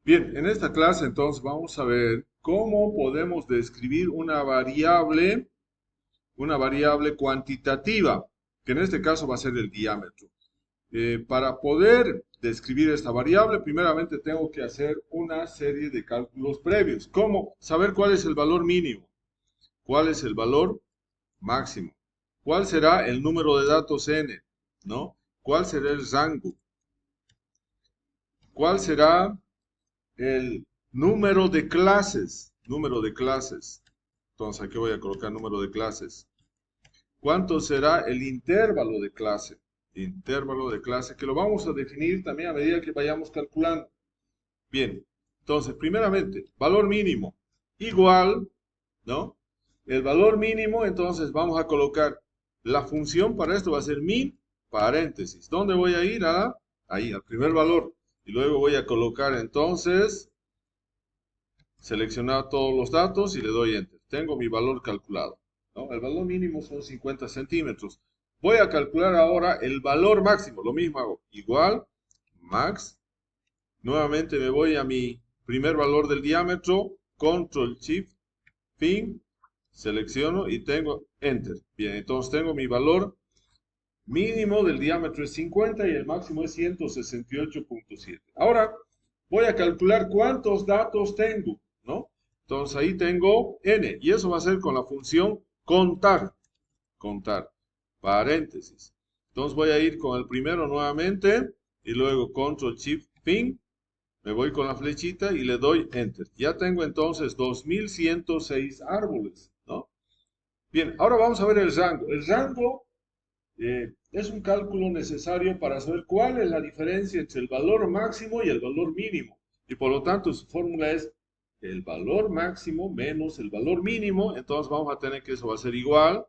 Bien, en esta clase entonces vamos a ver cómo podemos describir una variable cuantitativa, que en este caso va a ser el diámetro. Para poder describir esta variable, primeramente tengo que hacer una serie de cálculos previos. ¿Cómo? Saber cuál es el valor mínimo, cuál es el valor máximo, cuál será el número de datos n, ¿no? ¿Cuál será el rango? ¿Cuál será el número de clases? Número de clases. Entonces aquí voy a colocar número de clases. ¿Cuánto será el intervalo de clase? Intervalo de clase, que lo vamos a definir también a medida que vayamos calculando. Bien, entonces, primeramente, valor mínimo igual, ¿no? El valor mínimo, entonces vamos a colocar la función para esto va a ser min paréntesis. ¿Dónde voy a ir? Ahí, al primer valor. Y luego voy a colocar entonces, seleccionar todos los datos y le doy enter. Tengo mi valor calculado, ¿no? El valor mínimo son 50 centímetros. Voy a calcular ahora el valor máximo. Lo mismo hago. Igual, max. Nuevamente me voy a mi primer valor del diámetro. Control Shift, fin. Selecciono y tengo enter. Bien, entonces tengo mi valor mínimo del diámetro es 50 y el máximo es 168.7. Ahora voy a calcular cuántos datos tengo, ¿no? Entonces ahí tengo n y eso va a ser con la función contar, contar, paréntesis. Entonces voy a ir con el primero nuevamente y luego control shift fin, me voy con la flechita y le doy enter. Ya tengo entonces 2106 árboles, ¿no? Bien, ahora vamos a ver el rango. El rango es un cálculo necesario para saber cuál es la diferencia entre el valor máximo y el valor mínimo. Y por lo tanto su fórmula es el valor máximo menos el valor mínimo. Entonces vamos a tener que eso va a ser igual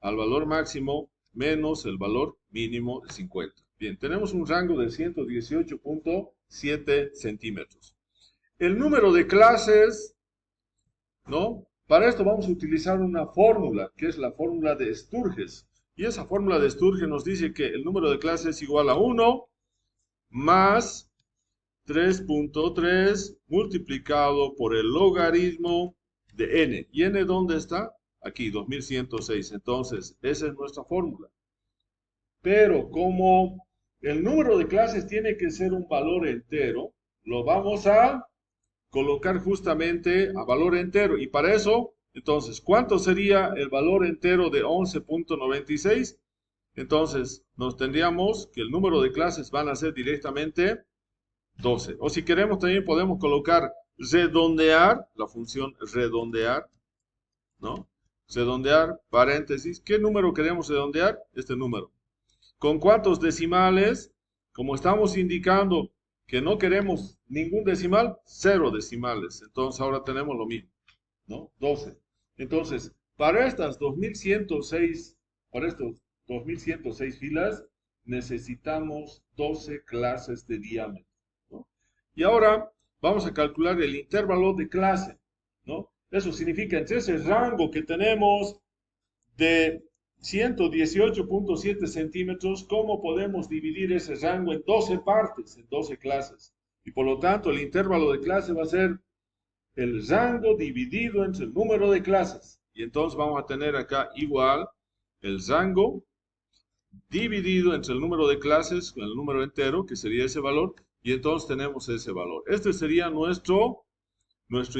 al valor máximo menos el valor mínimo de 50. Bien, tenemos un rango de 118.7 centímetros. El número de clases, ¿no? Para esto vamos a utilizar una fórmula, que es la fórmula de Sturges. Y esa fórmula de Sturges nos dice que el número de clases es igual a 1 más 3.3 multiplicado por el logaritmo de n. ¿Y n dónde está? Aquí, 2106. Entonces, esa es nuestra fórmula. Pero como el número de clases tiene que ser un valor entero, lo vamos a colocar justamente a valor entero. Y para eso, entonces, ¿cuánto sería el valor entero de 11.96? Entonces, nos tendríamos que el número de clases van a ser directamente 12. O si queremos, también podemos colocar redondear, la función redondear, ¿no? Redondear, paréntesis. ¿Qué número queremos redondear? Este número. ¿Con cuántos decimales? Como estamos indicando que no queremos ningún decimal, 0 decimales. Entonces ahora tenemos lo mismo, ¿no? 12. Entonces, para estos 2106 filas, necesitamos 12 clases de diámetro, ¿no? Y ahora vamos a calcular el intervalo de clase, ¿no? Eso significa entre ese rango que tenemos de 118.7 centímetros, ¿cómo podemos dividir ese rango en 12 partes, en 12 clases? Y por lo tanto, el intervalo de clase va a ser el rango dividido entre el número de clases. Y entonces vamos a tener acá igual el rango dividido entre el número de clases con el número entero, que sería ese valor, y entonces tenemos ese valor. Este sería nuestro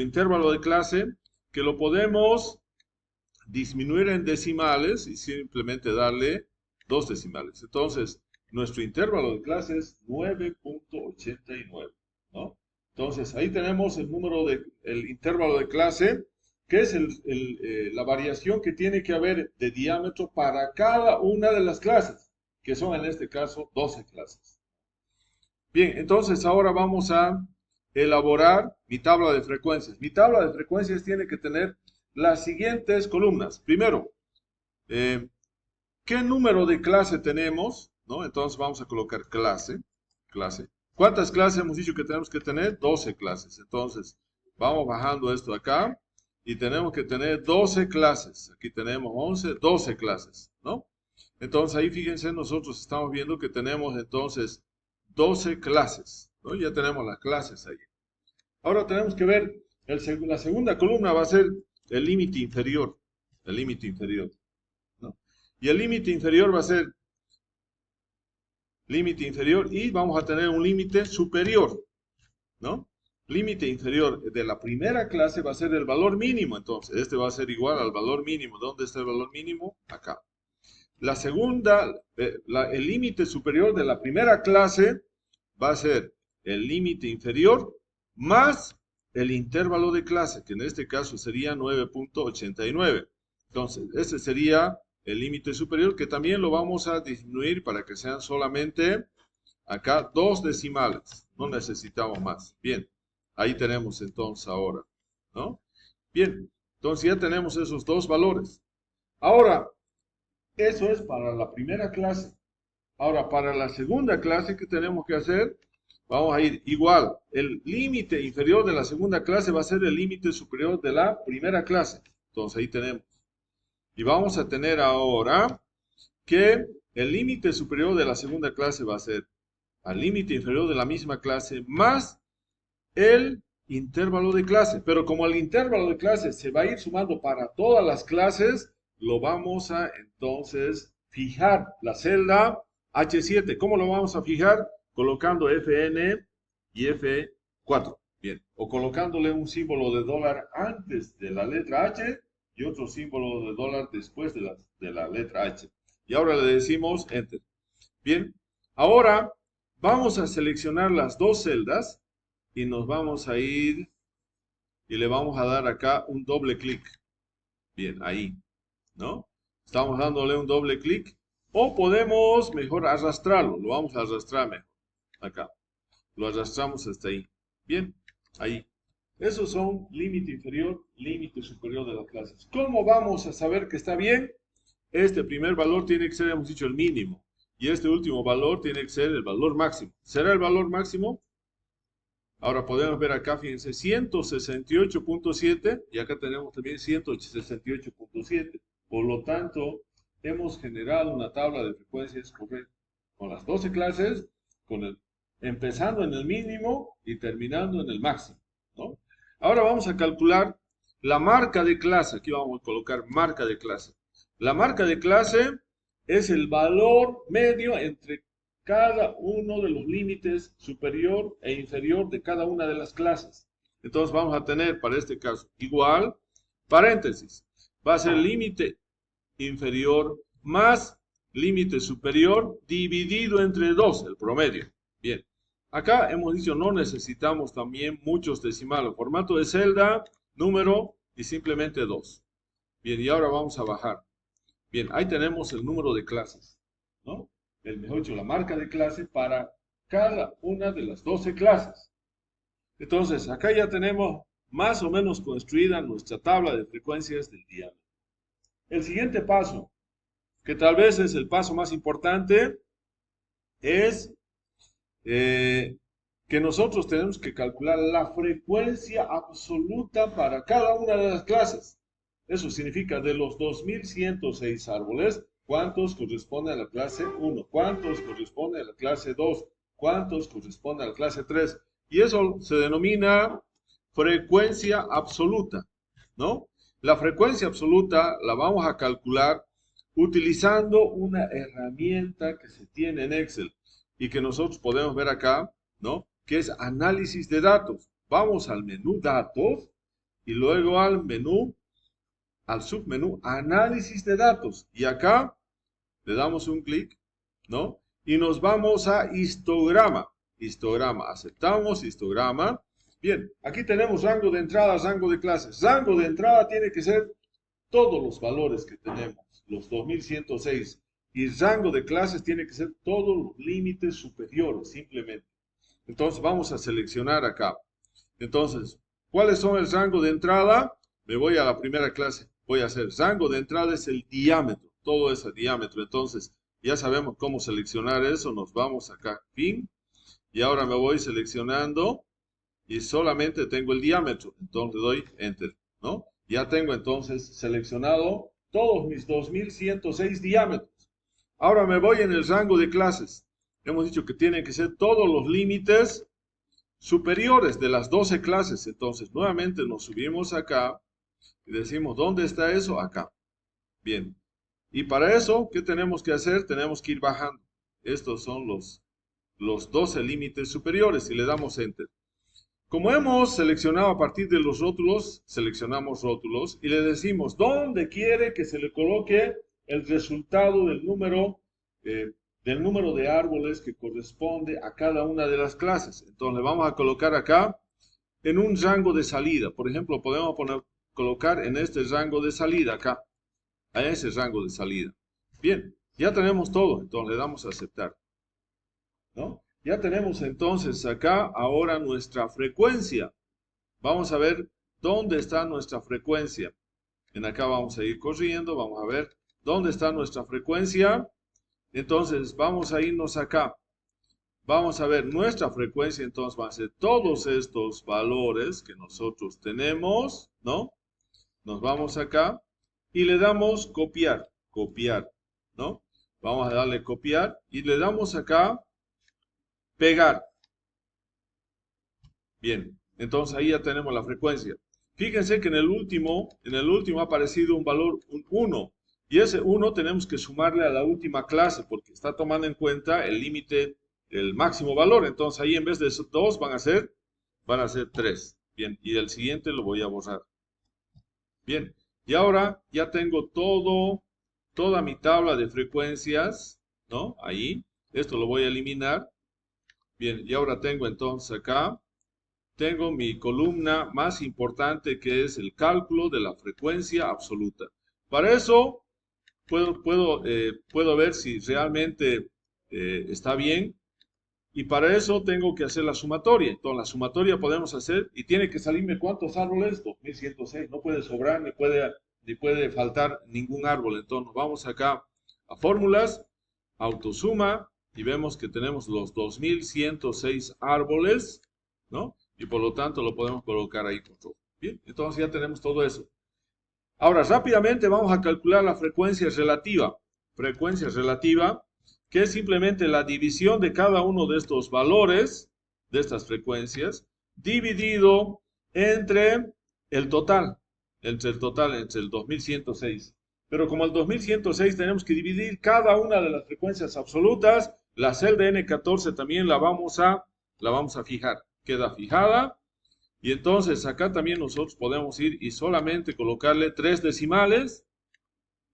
intervalo de clase, que lo podemos disminuir en decimales y simplemente darle dos decimales. Entonces, nuestro intervalo de clase es 9.89, ¿no? Entonces, ahí tenemos el intervalo de clase, que es la variación que tiene que haber de diámetro para cada una de las clases, que son en este caso 12 clases. Bien, entonces ahora vamos a elaborar mi tabla de frecuencias. Mi tabla de frecuencias tiene que tener las siguientes columnas. Primero, eh, ¿qué número de clase tenemos? ¿No? Entonces vamos a colocar clase, clase. ¿Cuántas clases hemos dicho que tenemos que tener? 12 clases. Entonces, vamos bajando esto acá y tenemos que tener 12 clases. Aquí tenemos 11, 12 clases, ¿no? Entonces ahí fíjense, nosotros estamos viendo que tenemos entonces 12 clases, ¿no? Ya tenemos las clases ahí. Ahora tenemos que ver, la segunda columna va a ser el límite inferior, ¿no? Y el límite inferior va a ser límite inferior y vamos a tener un límite superior, ¿no? Límite inferior de la primera clase va a ser el valor mínimo, entonces este va a ser igual al valor mínimo. ¿Dónde está el valor mínimo? Acá. La segunda, el límite superior de la primera clase va a ser el límite inferior más el intervalo de clase, que en este caso sería 9.89. Entonces, ese sería el límite superior, que también lo vamos a disminuir para que sean solamente acá 2 decimales. No necesitamos más. Bien, ahí tenemos entonces ahora, ¿no? Bien, entonces ya tenemos esos dos valores. Ahora, eso es para la primera clase. Ahora, para la segunda clase, ¿qué tenemos que hacer? Vamos a ir igual. El límite inferior de la segunda clase va a ser el límite superior de la primera clase. Entonces, ahí tenemos. Y vamos a tener ahora que el límite superior de la segunda clase va a ser al límite inferior de la misma clase más el intervalo de clase. Pero como el intervalo de clase se va a ir sumando para todas las clases, lo vamos a entonces fijar la celda H7. ¿Cómo lo vamos a fijar? Colocando FN y F4. Bien. O colocándole un símbolo de dólar antes de la letra H y otro símbolo de dólar después de la letra H. Y ahora le decimos Enter. Bien. Ahora vamos a seleccionar las dos celdas y nos vamos a ir y le vamos a dar acá un doble clic. Bien, ahí, ¿no? Estamos dándole un doble clic o podemos mejor arrastrarlo. Lo vamos a arrastrar mejor. Acá. Lo arrastramos hasta ahí. Bien, ahí. Esos son límite inferior, límite superior de las clases. ¿Cómo vamos a saber que está bien? Este primer valor tiene que ser, hemos dicho, el mínimo. Y este último valor tiene que ser el valor máximo. ¿Será el valor máximo? Ahora podemos ver acá, fíjense, 168.7 y acá tenemos también 168.7. Por lo tanto, hemos generado una tabla de frecuencias correcta con las 12 clases, empezando en el mínimo y terminando en el máximo, ¿no? Ahora vamos a calcular la marca de clase. Aquí vamos a colocar marca de clase. La marca de clase es el valor medio entre cada uno de los límites superior e inferior de cada una de las clases. Entonces vamos a tener para este caso igual, paréntesis, va a ser límite inferior más límite superior dividido entre 2, el promedio. Bien, acá hemos dicho no necesitamos también muchos decimales, formato de celda, número y simplemente 2. Bien, y ahora vamos a bajar. Bien, ahí tenemos el número de clases, ¿no? Mejor dicho, la marca de clase para cada una de las 12 clases. Entonces, acá ya tenemos más o menos construida nuestra tabla de frecuencias del diámetro. El siguiente paso, que tal vez es el paso más importante, es que nosotros tenemos que calcular la frecuencia absoluta para cada una de las clases. Eso significa de los 2106 árboles, ¿cuántos corresponden a la clase 1? ¿Cuántos corresponden a la clase 2? ¿Cuántos corresponden a la clase 3? Y eso se denomina frecuencia absoluta, ¿no? La frecuencia absoluta la vamos a calcular utilizando una herramienta que se tiene en Excel y que nosotros podemos ver acá, ¿no? Que es análisis de datos. Vamos al menú datos y luego al submenú análisis de datos. Y acá le damos un clic, ¿no? Y nos vamos a histograma. Histograma, aceptamos histograma. Bien, aquí tenemos rango de entrada, rango de clases. Rango de entrada tiene que ser todos los valores que tenemos, los 2106. Y rango de clases tiene que ser todos los límites superiores, simplemente. Entonces vamos a seleccionar acá. Entonces, ¿cuáles son el rango de entrada? Me voy a la primera clase. Voy a hacer rango de entrada es el diámetro. Todo ese diámetro. Entonces, ya sabemos cómo seleccionar eso. Nos vamos acá, fin. Y ahora me voy seleccionando y solamente tengo el diámetro. Entonces doy Enter, ¿no? Ya tengo entonces seleccionado todos mis 2106 diámetros. Ahora me voy en el rango de clases. Hemos dicho que tienen que ser todos los límites superiores de las 12 clases. Entonces, nuevamente nos subimos acá y decimos, ¿dónde está eso? Acá. Bien. Y para eso, ¿qué tenemos que hacer? Tenemos que ir bajando. Estos son los 12 límites superiores y le damos Enter. Como hemos seleccionado a partir de los rótulos, seleccionamos rótulos y le decimos dónde quiere que se le coloque el resultado del número de árboles que corresponde a cada una de las clases. Entonces le vamos a colocar acá en un rango de salida. Por ejemplo, podemos colocar en este rango de salida acá, a ese rango de salida. Bien, ya tenemos todo, entonces le damos a aceptar, ¿no? Ya tenemos entonces acá ahora nuestra frecuencia. Vamos a ver dónde está nuestra frecuencia. En acá vamos a ir corriendo, vamos a ver dónde está nuestra frecuencia. Entonces vamos a irnos acá. Vamos a ver nuestra frecuencia, entonces va a ser todos estos valores que nosotros tenemos, ¿no? Nos vamos acá y le damos copiar, ¿no? Vamos a darle copiar y le damos acá pegar. Bien, entonces ahí ya tenemos la frecuencia. Fíjense que en el último ha aparecido un valor, un 1. Y ese 1 tenemos que sumarle a la última clase porque está tomando en cuenta el límite, el máximo valor. Entonces ahí en vez de 2 van a ser 3. Bien, y el siguiente lo voy a borrar. Bien, y ahora ya tengo toda mi tabla de frecuencias, ¿no? Ahí, esto lo voy a eliminar. Bien, y ahora tengo entonces acá, tengo mi columna más importante que es el cálculo de la frecuencia absoluta. Para eso puedo ver si realmente está bien y para eso tengo que hacer la sumatoria. Entonces la sumatoria podemos hacer y tiene que salirme ¿cuántos árboles? 2106, no puede sobrar ni puede faltar ningún árbol. Entonces nos vamos acá a fórmulas, autosuma y vemos que tenemos los 2106 árboles, ¿no? Y por lo tanto lo podemos colocar ahí con todo. Bien, entonces ya tenemos todo eso. Ahora rápidamente vamos a calcular la frecuencia relativa. Frecuencia relativa, que es simplemente la división de cada uno de estos valores, de estas frecuencias, dividido entre el total, entre el 2106. Pero como el 2106 tenemos que dividir cada una de las frecuencias absolutas, la celda N14 también la vamos a fijar. Queda fijada. Y entonces acá también nosotros podemos ir y solamente colocarle 3 decimales,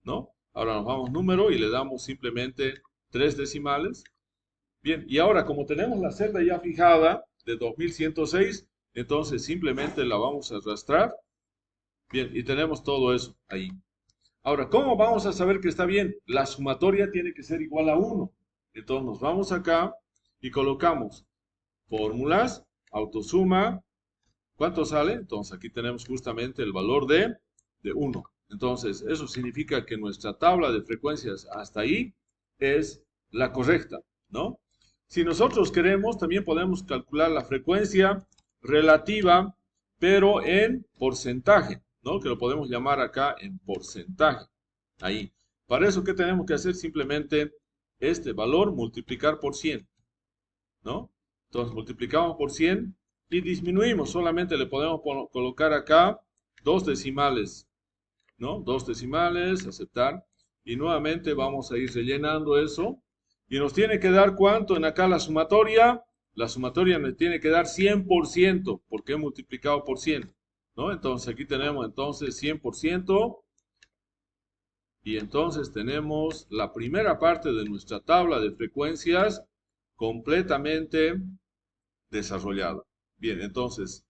¿no? Ahora nos vamos número y le damos simplemente 3 decimales. Bien, y ahora como tenemos la celda ya fijada de 2106, entonces simplemente la vamos a arrastrar. Bien, y tenemos todo eso ahí. Ahora, ¿cómo vamos a saber que está bien? La sumatoria tiene que ser igual a 1. Entonces nos vamos acá y colocamos fórmulas, autosuma. ¿Cuánto sale? Entonces aquí tenemos justamente el valor de 1. Entonces eso significa que nuestra tabla de frecuencias hasta ahí es la correcta, ¿no? Si nosotros queremos, también podemos calcular la frecuencia relativa, pero en porcentaje, ¿no? Que lo podemos llamar acá en porcentaje. Ahí. Para eso, ¿qué tenemos que hacer? Simplemente este valor multiplicar por 100, ¿no? Entonces multiplicamos por 100 y disminuimos. Solamente le podemos colocar acá 2 decimales, ¿no? 2 decimales, aceptar. Y nuevamente vamos a ir rellenando eso. Y nos tiene que dar ¿cuánto? En acá la sumatoria. La sumatoria me tiene que dar 100%, porque he multiplicado por 100, ¿no? Entonces aquí tenemos entonces 100%. Y entonces tenemos la primera parte de nuestra tabla de frecuencias completamente desarrollada. Bien, entonces